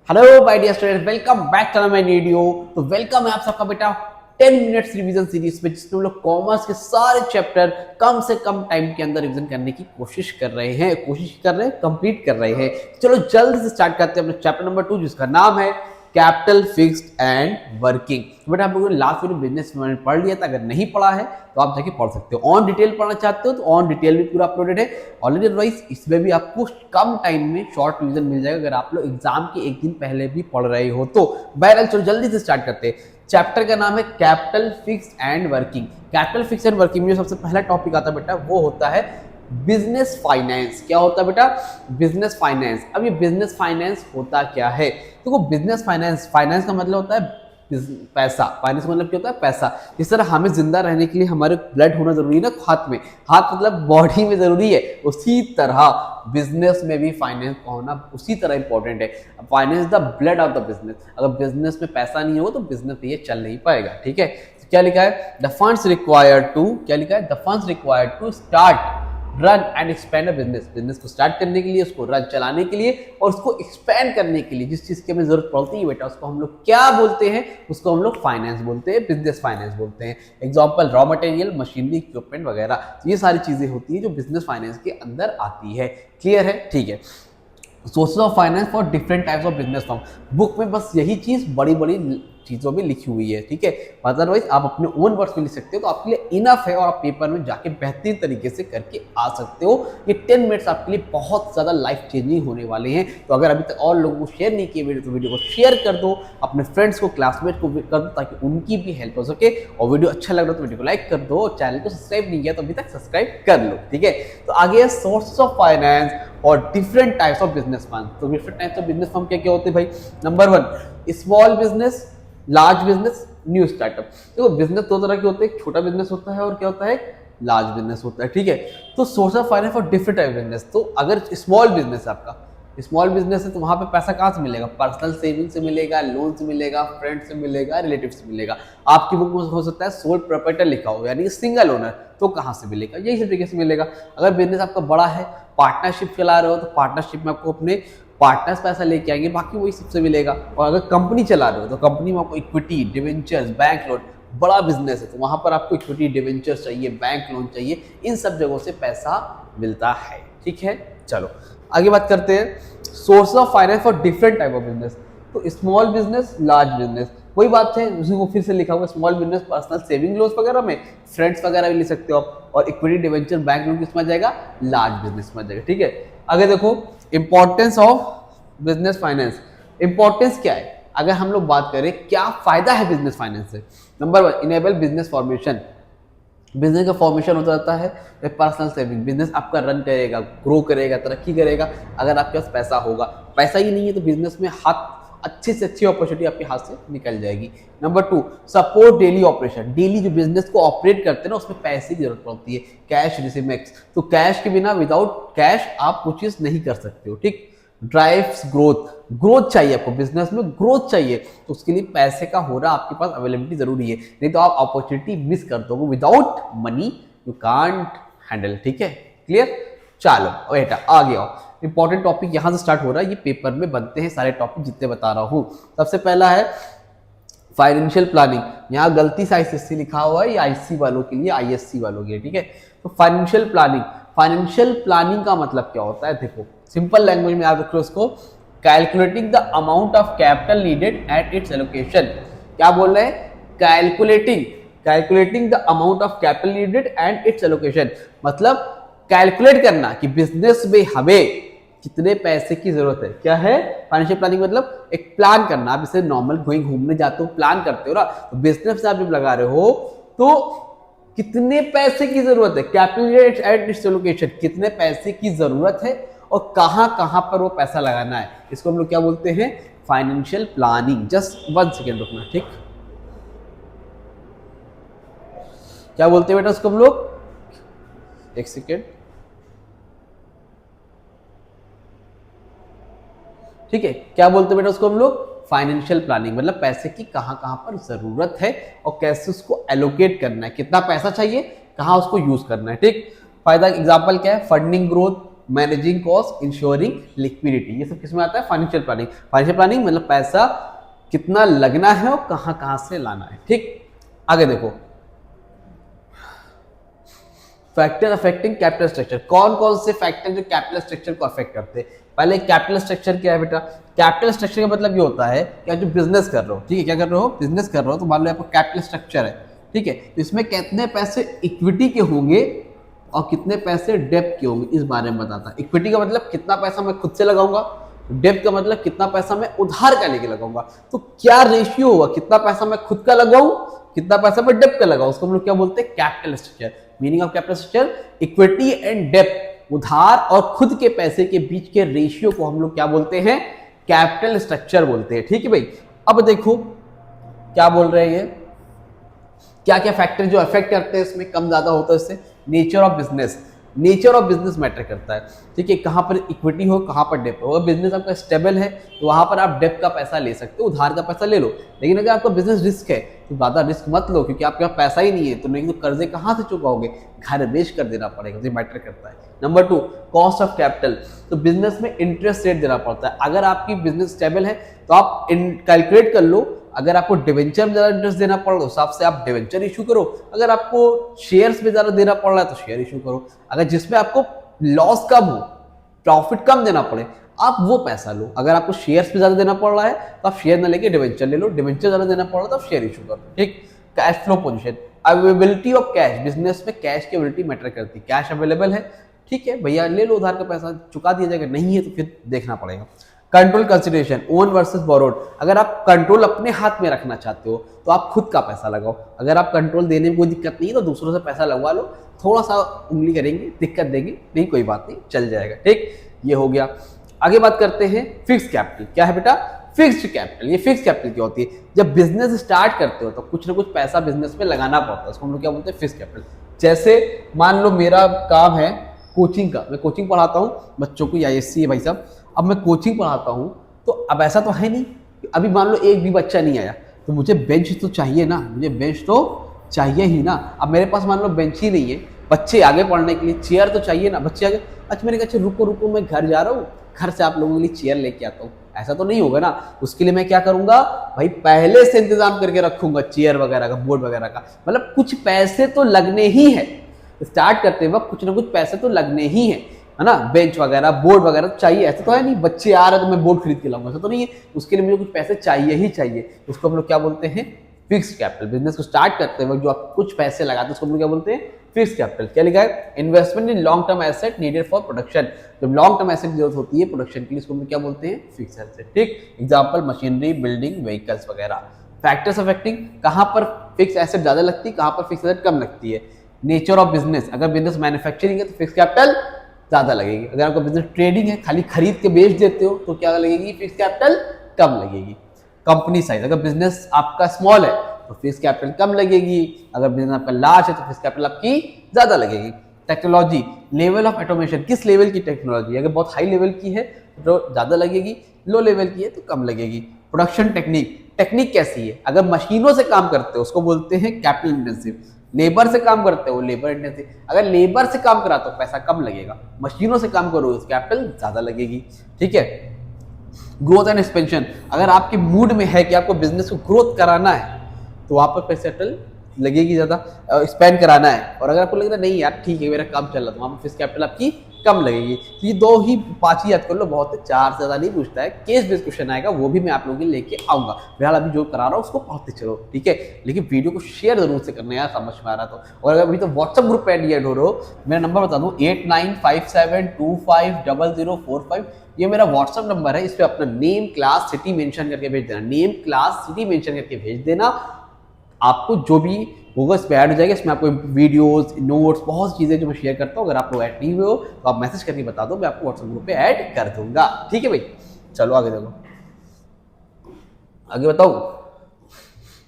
Hello my dear student, welcome back to my video. तो welcome है आप सबका बेटा 10 मिनट्स रिवीजन सीरीज में, जिसमें हम लोग कॉमर्स के सारे चैप्टर कम से कम टाइम के अंदर रिवीजन करने की कोशिश कर रहे हैं, कंप्लीट कर रहे हैं। चलो जल्द से स्टार्ट करते हैं अपना चैप्टर नंबर 2, जिसका नाम है कैपिटल फिक्स्ड एंड वर्किंग। बेटा आप लोगों ने लास्ट वीडियो बिजनेस में पढ़ लिया था, अगर नहीं पढ़ा है तो आप जाके पढ़ सकते हो। ऑन डिटेल पढ़ना चाहते हो तो ऑन डिटेल भी पूरा अपलोडेड है ऑलरेडी। अदरवाइज इसमें भी आपको कम टाइम में शॉर्ट रिवीजन मिल जाएगा, अगर आप लोग एग्जाम के एक दिन पहले भी पढ़ रहे हो तो। बहरहाल चलो जल्दी से स्टार्ट करते हैं। चैप्टर का नाम है capital fixed and working. Capital fixed and working में जो सबसे पहला टॉपिक आता है बेटा वो होता है बिजनेस फाइनेंस। क्या होता है बेटा? Business finance. अब ये बिजनेस फाइनेंस होता क्या है? देखो बिजनेस फाइनेंस का मतलब होता है पैसा। फाइनेंस का मतलब क्या होता है? पैसा। जिस तरह हमें जिंदा रहने के लिए हमारे ब्लड होना जरूरी है ना, हाथ में, हाथ मतलब बॉडी में जरूरी है, उसी तरह बिजनेस में भी फाइनेंस का होना उसी तरह इंपॉर्टेंट है। Finance the blood of the business. अगर बिजनेस में पैसा नहीं हो तो बिजनेस ये चल नहीं पाएगा। ठीक है, तो क्या लिखा है? द फंड्स रिक्वायर्ड टू, क्या लिखा है? The funds required to start run and expand a business. Business को स्टार्ट करने के लिए, उसको रन चलाने के लिए और उसको एक्सपेंड करने के लिए जिस चीज की हमें जरूरत पड़ती है बेटा, उसको हम लोग क्या बोलते हैं? उसको हम लोग फाइनेंस बोलते हैं, बिजनेस फाइनेंस बोलते हैं। Example raw material, machinery, equipment वगैरह, तो ये सारी चीजें होती है जो बिजनेस फाइनेंस के अंदर आती है। क्लियर है? ठीक है। Sources of finance for different types of business form. Book में बस यही चीज बड़ी बड़ी चीजों में लिखी हुई है। ठीक है, अदरवाइज आप अपने ओन वर्ड्स में लिख सकते हो तो आपके लिए इनफ है, और आप पेपर में जाके बेहतरीन तरीके से करके आ सकते हो। ये 10 मिनट्स आपके लिए बहुत ज्यादा लाइफ चेंजिंग होने वाले हैं। तो अगर अभी तक और लोगों को शेयर नहीं किए वीडियो तो वीडियो को शेयर कर दो, अपने फ्रेंड्स को, क्लासमेट को कर दो, ताकि उनकी भी हेल्प हो सके। और वीडियो अच्छा लग रहा तो वीडियो को लाइक कर दो, चैनल को सब्सक्राइब नहीं किया तो अभी तक सब्सक्राइब कर लो। ठीक है, तो आगे है सोर्सेज ऑफ फाइनेंस और different types of business fund. तो different types of business fund क्या क्या होते हैं भाई? Number 1 small business, large business, new startup. देखो बिजनेस दो तरह के होते हैं, एक छोटा बिजनेस होता है और क्या होता है? लार्ज बिजनेस होता है। ठीक है, तो source of finance for different type business. तो अगर स्मॉल बिजनेस है आपका, स्मॉल बिजनेस है तो वहां पे पैसा कहाँ से मिलेगा? पर्सनल सेविंग से मिलेगा, लोन से मिलेगा, फ्रेंड से मिलेगा, रिलेटिव से मिलेगा। आपकी बुक में हो सकता है सोल प्रोप्राइटर लिखा हो, यानी सिंगल ओनर, तो कहाँ से मिलेगा? यही सब तरीके से मिलेगा। अगर बिजनेस आपका बड़ा है, पार्टनरशिप चला रहे हो, तो पार्टनरशिप में आपको अपने पार्टनर्स पैसा लेके आएंगे, बाकी वही सबसे मिलेगा। और अगर कंपनी चला रहे हो तो कंपनी में आपको इक्विटी, डिवेंचर्स, बैंक लोन, बड़ा बिजनेस है तो वहां पर आपको इक्विटी, डिवेंचर्स चाहिए, बैंक लोन चाहिए, इन सब जगहों से पैसा मिलता है। ठीक है, चलो आगे बात करते हैं source of finance for different type of business. तो स्मॉल बिजनेस, लार्ज बिजनेस, वही बात है, उसी को फिर से लिखा हुआ। Small business personal saving loans वगैरह में, फ्रेंड्स वगैरह भी ले सकते हो आप, और इक्विटी, डिवेंचर, बैंक लोन किसमें आ जाएगा? लार्ज बिजनेस में आ जाएगा। ठीक है, आगे देखो importance of business finance. Importance क्या है? अगर हम लोग बात करें क्या फायदा है बिजनेस फाइनेंस से? Number 1 enable business formation. Business का फॉर्मेशन होता रहता है पर्सनल सेविंग। बिजनेस आपका रन करेगा, ग्रो करेगा, तरक्की करेगा अगर आपके पास पैसा होगा। पैसा ही नहीं है तो बिजनेस में हाथ अच्छे से अच्छी अपॉर्चुनिटी आपके हाथ से निकल जाएगी। Number 2 support daily operation. Daily जो बिजनेस को ऑपरेट करते हैं ना, उसमें पैसे की जरूरत पड़ती है, कैश रिसीमेक्स। तो कैश के बिना, विदाउट कैश आप कुछ चीज नहीं कर सकते हो। ठीक, ड्राइव्स ग्रोथ। ग्रोथ चाहिए आपको, बिजनेस में ग्रोथ चाहिए तो उसके लिए पैसे का होना आपके पास अवेलेबिलिटी जरूरी है, नहीं तो आप अपॉर्चुनिटी मिस कर दोगे। Without money you can't handle. ठीक है, क्लियर? चलो बेटा आगे आओ। इंपॉर्टेंट टॉपिक यहां से स्टार्ट हो रहा है, ये पेपर में बनते हैं सारे टॉपिक जितने बता रहा हूं। सबसे पहला है फाइनेंशियल प्लानिंग। यहाँ गलती से आईसीएससी लिखा हुआ है, ये आईसी वालों के लिए, आईएससी वालों के लिए। ठीक है, तो फाइनेंशियल प्लानिंग। फाइनेंशियल प्लानिंग का मतलब क्या होता है? देखो सिंपल लैंग्वेज में याद रखो उसको, calculating the amount of capital needed at its allocation. क्या बोल रहे हैं? Calculating the amount of capital needed and it's allocation, मतलब कैलकुलेट करना कि बिजनेस में हमें कितने पैसे की जरूरत है। क्या है फाइनेंशियल प्लानिंग? मतलब एक प्लान करना। आप इसे नॉर्मल कहीं घूमने जाते हो, प्लान करते हो ना, तो बिजनेस से आप जब लगा रहे हो तो कितने पैसे की जरूरत है, कैपिटल एट इट्स एलोकेशन, कितने पैसे की जरूरत है और कहां कहां पर वो पैसा लगाना है, इसको हम लोग क्या बोलते हैं? Financial planning. जस्ट 1 सेकेंड रुकना। ठीक, क्या बोलते हैं बेटा उसको हम लोग? 1 सेकेंड। ठीक है, क्या बोलते हैं बेटा उसको हम लोग? Financial planning. मतलब पैसे की कहां कहां पर जरूरत है और कैसे उसको एलोकेट करना है, कितना पैसा चाहिए, कहां उसको यूज करना है। ठीक, फायदा एग्जांपल क्या है? Funding growth, managing cost, ensuring liquidity, ये सब किसमें आता है? Financial planning. फाइनेंशियल प्लानिंग मतलब पैसा कितना लगना है और कहां से लाना है। ठीक, आगे देखो, फैक्टर अफेक्टिंग कैपिटल स्ट्रक्चर। कौन कौन से फैक्टर जो कैपिटल स्ट्रक्चर को अफेक्ट करते हैं? पहले कैपिटल स्ट्रक्चर क्या है बेटा? कैपिटल स्ट्रक्चर का मतलब ये होता है कि आप जो बिजनेस कर रहे हो, ठीक है, क्या कर रहे हो? बिजनेस कर रहे हो, तो मान लो आपका कैपिटल स्ट्रक्चर है, ठीक है, तो इसमें कितने पैसे इक्विटी के होंगे और कितने पैसे डेब्ट के होंगे, इस बारे में बताता है। इक्विटी का मतलब कितना पैसा मैं खुद से लगाऊंगा, डेब्ट का मतलब कितना पैसा मैं उधार का लेके लगाऊंगा। तो क्या रेशियो होगा, कितना पैसा मैं खुद का लगाऊं, कितना पैसा मैं डेब्ट का लगाऊं, उसको हम लोग क्या बोलते हैं? Capital structure. Meaning of capital structure, equity and डेब्ट, उधार और खुद के पैसे के बीच के रेशियो को हम लोग क्या बोलते हैं? कैपिटल स्ट्रक्चर बोलते हैं। ठीक है भाई, अब देखो क्या बोल रहे हैं ये, क्या क्या फैक्टर जो अफेक्ट करते हैं इसमें, कम ज्यादा होता है इससे। Nature of business, nature of business matter करता है, ठीक है, कहाँ पर इक्विटी हो, कहाँ पर डेब्ट हो। अगर बिजनेस आपका स्टेबल है तो वहां पर आप डेब्ट का पैसा ले सकते हो, उधार का पैसा ले लो। लेकिन अगर आपका बिजनेस रिस्क है तो ज्यादा रिस्क मत लो, क्योंकि आपके पास पैसा ही नहीं है, तो नहीं तो कर्जे कहाँ से चुकाओगे? घर बेच कर देना पड़ेगा, ये मैटर करता है। Number 2, cost of capital. तो बिजनेस में इंटरेस्ट रेट देना पड़ता है। अगर आपकी बिजनेस स्टेबल है तो आप कैलकुलेट कर लो, अगर आपको डिवेंचर में ज्यादा इंटरेस्ट देना पड़ रहा है उस हिसाब से आप डिवेंचर इशू करो, अगर आपको शेयर्स में ज्यादा देना पड़ रहा है तो शेयर इशू करो। अगर जिसमें आपको लॉस कम हो, प्रॉफिट कम देना पड़े, आप वो पैसा लो। अगर आपको शेयर्स पे ज्यादा देना पड़ रहा है तो आप शेयर ना लेके डिवेंचर ले लो, डिवेंचर ज्यादा देना पड़ रहा है तो आप शेयर इशू करो। ठीक, cash flow position, availability of cash. Business में कैश की अवेलेबिलिटी मैटर करती है। कैश अवेलेबल है, ठीक है भैया ले लो, उधार का पैसा चुका दिया जाएगा, नहीं है तो फिर देखना पड़ेगा। Control consideration, own versus borrowed. अगर आप कंट्रोल अपने हाथ में रखना चाहते हो तो आप खुद का पैसा लगाओ। अगर आप कंट्रोल देने में कोई दिक्कत नहीं है तो दूसरों से पैसा लगवा लो, थोड़ा सा उंगली करेंगे, दिक्कत देंगे, नहीं कोई बात नहीं, चल जाएगा। ठीक, ये हो गया। आगे बात करते हैं फिक्स कैपिटल। क्या है बेटा? Fixed capital. ये फिक्स कैपिटल क्या होती है? जब बिजनेस स्टार्ट करते हो तो कुछ ना कुछ पैसा बिजनेस में लगाना पड़ता है, उसको हम लोग क्या बोलते हैं? Fix capital. जैसे मान लो मेरा काम है कोचिंग का, मैं कोचिंग पढ़ाता हूँ बच्चों को, ISC है भाई साहब, अब मैं कोचिंग पढ़ाता हूँ तो अब ऐसा तो है नहीं, अभी मान लो एक भी बच्चा नहीं आया तो मुझे बेंच तो चाहिए ना, मुझे बेंच तो चाहिए ही ना। अब मेरे पास मान लो बेंच ही नहीं है, बच्चे आगे पढ़ने के लिए चेयर तो चाहिए ना, बच्चे आगे। अच्छा मैंने कहा अच्छा रुको रुको, मैं घर जा रहा हूँ, घर से आप लोगों के लिए चेयर लेके आता हूँ, ऐसा तो नहीं होगा ना। उसके लिए मैं क्या करूंगा भाई, पहले से इंतजाम करके रखूंगा चेयर वगैरह का, बोर्ड वगैरह का, मतलब कुछ पैसे तो लगने ही है। स्टार्ट करते वक्त कुछ ना कुछ पैसे तो लगने ही है ना। बेंच वगैरह, बोर्ड वगैरह तो चाहिए, ऐसा तो है नहीं बच्चे आ रहे तो मैं बोर्ड खरीद के लाऊंगा, ऐसा तो नहीं है। उसके लिए मुझे कुछ पैसे चाहिए ही चाहिए, उसको हम लोग क्या बोलते हैं? Fixed capital. बिजनेस को स्टार्ट करते वक्त जो आप कुछ पैसे लगाते हैं उसको हम लोग क्या बोलते हैं? Fixed capital. क्या लिखा है? Investment in long term asset needed for production. जब लॉन्ग टर्म एसेट की जरूरत होती है प्रोडक्शन के लिए, इसको हम लोग क्या बोलते हैं? Fixed asset. ठीक, एग्जाम्पल मशीनरी, बिल्डिंग, व्हीकल्स वगैरह। फैक्टर्स अफेक्टिंग, कहाँ पर फिक्स एसेट ज्यादा लगती है, कहाँ पर फिक्स एसेट कम लगती है। नेचर ऑफ बिजनेस, अगर बिजनेस मैन्युफैक्चरिंग है तो फिक्स कैपिटल ज्यादा लगेगी। अगर आपका बिजनेस ट्रेडिंग है, खाली खरीद के बेच देते हो तो क्या लगेगी? फिक्स कैपिटल कम लगेगी। कंपनी साइज, अगर बिजनेस आपका स्मॉल है तो फिक्स कैपिटल कम लगेगी, अगर बिजनेस आपका लार्ज है तो फिक्स कैपिटल आपकी ज्यादा लगेगी। टेक्नोलॉजी, लेवल ऑफ ऑटोमेशन, किस लेवल की टेक्नोलॉजी, अगर बहुत हाई लेवल की है तो ज्यादा लगेगी, लो लेवल की है तो कम लगेगी। प्रोडक्शन टेक्निक, टेक्निक कैसी है, अगर मशीनों से काम करते हो उसको बोलते हैं कैपिटल इंटेंसिव, लेबर से काम करते हो लेबर इंटेंसिव। अगर लेबर से काम कराते हो पैसा कम लगेगा, मशीनों से काम करो कैपिटल ज्यादा लगेगी। ठीक है। ग्रोथ एंड एक्सपेंशन, अगर आपके मूड में है कि आपको बिजनेस को ग्रोथ कराना है तो वहां पर पैसा कैपिटल लगेगी ज्यादा, एक्सपेंड कराना है। और अगर आपको लग रहा है नहीं यार ठीक है मेरा काम चल रहा है तो वहां पर फिक्स कैपिटल आपकी कम लगेगी। तो ये दो ही 5 ही याद कर लो, बहुत है, 4 से ज्यादा नहीं पूछता है। केस बेस्ड क्वेश्चन आएगा वो भी मैं आप लोगों के लिए लेके आऊंगा। फिलहाल अभी जो करा रहा हूँ उसको पढ़ते चलो, ठीक है। लेकिन वीडियो को शेयर जरूर से करना यार, समझ में आ रहा तो। और अगर अभी तो व्हाट्सएप ग्रुप पे ऐड हो रहे हो, मेरा नंबर बता दूं 8957250045, ये मेरा व्हाट्सएप नंबर है। इस पे अपना नेम, क्लास, सिटी मेंशन करके भेज देना। नेम, क्लास, सिटी मेंशन करके भेज देना। आपको जो भी होगा इस पर ऐड हो जाएगा। इसमें आपको वीडियोस, नोट्स, बहुत सी चीज़ें जो मैं शेयर करता हूँ, अगर आप लोग ऐड नहीं हुए हो तो आप मैसेज करके बता दो, मैं आपको व्हाट्सएप ग्रुप पे ऐड कर दूंगा। ठीक है भाई, चलो आगे देखो, आगे बताओ।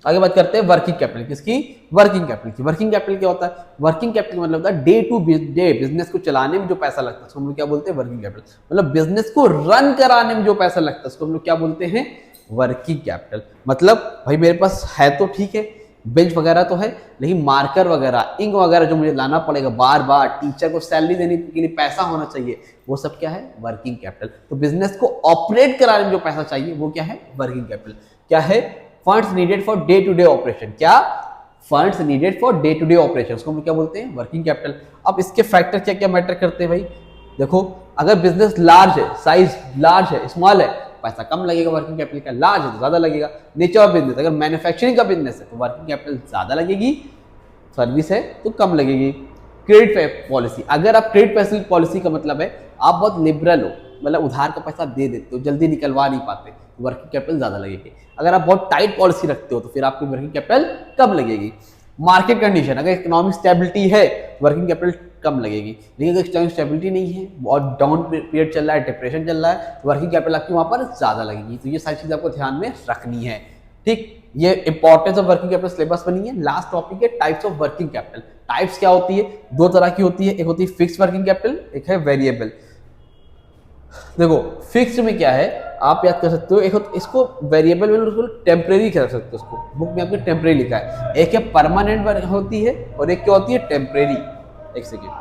आगे बात करते हैं वर्किंग कैपिटल, किसकी? वर्किंग कैपिटल की। वर्किंग कैपिटल क्या होता है? वर्किंग कैपिटल मतलब होता है डे टू डे बिजनेस को चलाने में जो पैसा लगता है उसको हम लोग क्या बोलते हैं? Working capital. मतलब बिजनेस को रन कराने में जो पैसा लगता है उसको हम लोग क्या बोलते हैं? Working capital. मतलब भाई मेरे पास है तो ठीक है, बेंच वगैरह तो है, लेकिन मार्कर वगैरह, इंक वगैरह जो मुझे लाना पड़ेगा बार बार, टीचर को सैलरी देने के लिए पैसा होना चाहिए, वो सब क्या है? Working capital. तो बिजनेस को ऑपरेट कराने में जो पैसा चाहिए वो क्या है? Working capital. क्या है? Funds needed for day to day operation. क्या? Funds needed for day to day operation, उसको हम क्या बोलते हैं? Working capital. अब इसके फैक्टर क्या क्या मैटर करते हैं भाई? देखो, अगर बिजनेस लार्ज है, साइज लार्ज है, स्मॉल है, पैसा कम लगेगा वर्किंग कैपिटल का। लार्ज है तो ज्यादा लगेगा। नेचर ऑफ बिजनेस, अगर मैन्युफैक्चरिंग का बिजनेस है तो वर्किंग कैपिटल ज्यादा लगेगी, सर्विस है तो कम लगेगी। क्रेडिट पॉलिसी, अगर आप क्रेडिट पॉलिसी का मतलब है आप बहुत लिबरल हो, मतलब उधार का पैसा दे देते हो, जल्दी निकलवा नहीं पाते, तो वर्किंग कैपिटल ज्यादा लगेगी। अगर आप बहुत टाइट पॉलिसी रखते हो तो फिर आपकी वर्किंग कैपिटल कम लगेगी। मार्केट कंडीशन, अगर इकोनॉमिक स्टेबिलिटी है वर्किंग कैपिटल कम लगेगी, लेकिन अगर इकोनॉमिक स्टेबिलिटी नहीं है, बहुत डाउन पीरियड चल रहा है, डिप्रेशन चल रहा है, तो वर्किंग कैपिटल आपकी वहां पर ज्यादा लगेगी। तो ये सारी चीजें आपको ध्यान में रखनी है। ठीक, ये importance of working capital syllabus बनी है। लास्ट टॉपिक है types of working capital. Types क्या होती है? दो तरह की होती है, एक होती है फिक्स वर्किंग कैपिटल, एक है वेरिएबल। देखो, फिक्स्ड में क्या है आप याद कर सकते हो, एक इसको वेरिएबल में उसको टेम्परेरी कर सकते हो, उसको बुक में आपके टेम्परेरी लिखा है। एक है परमानेंट होती है और एक क्या होती है? टेम्परेरी। एक सेकेंड,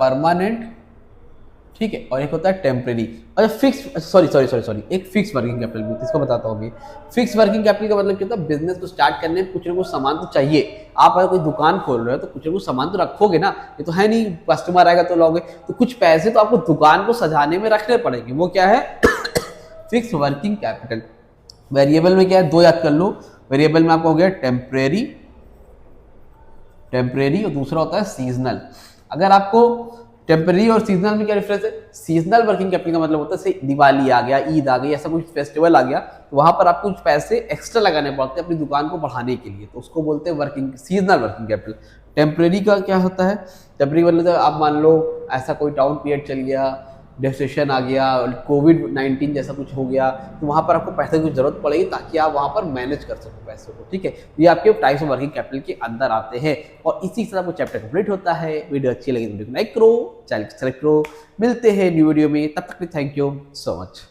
परमानेंट, ठीक है, और एक होता है टेम्परेरी। अच्छा, फिक्स, सॉरी, एक फिक्स वर्किंग कैपिटल भी, इसको बताता हूँ। फिक्स वर्किंग कैपिटल का मतलब क्या होता है? बिजनेस को स्टार्ट करने में कुछ ना कुछ सामान तो चाहिए। आप अगर कोई दुकान खोल रहे हो तो कुछ ना कुछ सामान तो रखोगे ना, ये तो है नहीं कस्टमर आएगा तो लोगे, तो कुछ पैसे तो आपको दुकान को सजाने में रखने पड़ेंगे। वो क्या है? Fix working capital. वेरिएबल में क्या है? दो याद कर लो। वेरिएबल में आपको हो गया टेम्परेरी और दूसरा होता है सीजनल। अगर आपको टेम्परेरी और सीजनल में क्या डिफरेंस है? सीजनल वर्किंग कैपिटल का मतलब होता है जैसे दिवाली आ गया, ईद आ गई, ऐसा कुछ फेस्टिवल आ गया, तो वहां पर आपको कुछ पैसे एक्स्ट्रा लगाने पड़ते हैं अपनी दुकान को बढ़ाने के लिए, तो उसको बोलते हैं working, seasonal working capital. Temporary का क्या होता है? टेम्परेरी मतलब आप मान लो ऐसा कोई डाउन पीरियड चल गया, डिप्रेशन आ गया, कोविड-19 जैसा कुछ हो गया, तो वहाँ पर आपको पैसे की जरूरत पड़ेगी ताकि आप वहाँ पर मैनेज कर सको पैसों को। ठीक है, ये आपके टाइप्स ऑफ वर्किंग कैपिटल के अंदर आते हैं और इसी के साथ आपको चैप्टर कंप्लीट होता है। वीडियो अच्छी लगी तो वीडियो को लाइक करो, चैनल को सब्सक्राइब करो। मिलते हैं न्यू वीडियो में, तब तक थैंक यू सो मच।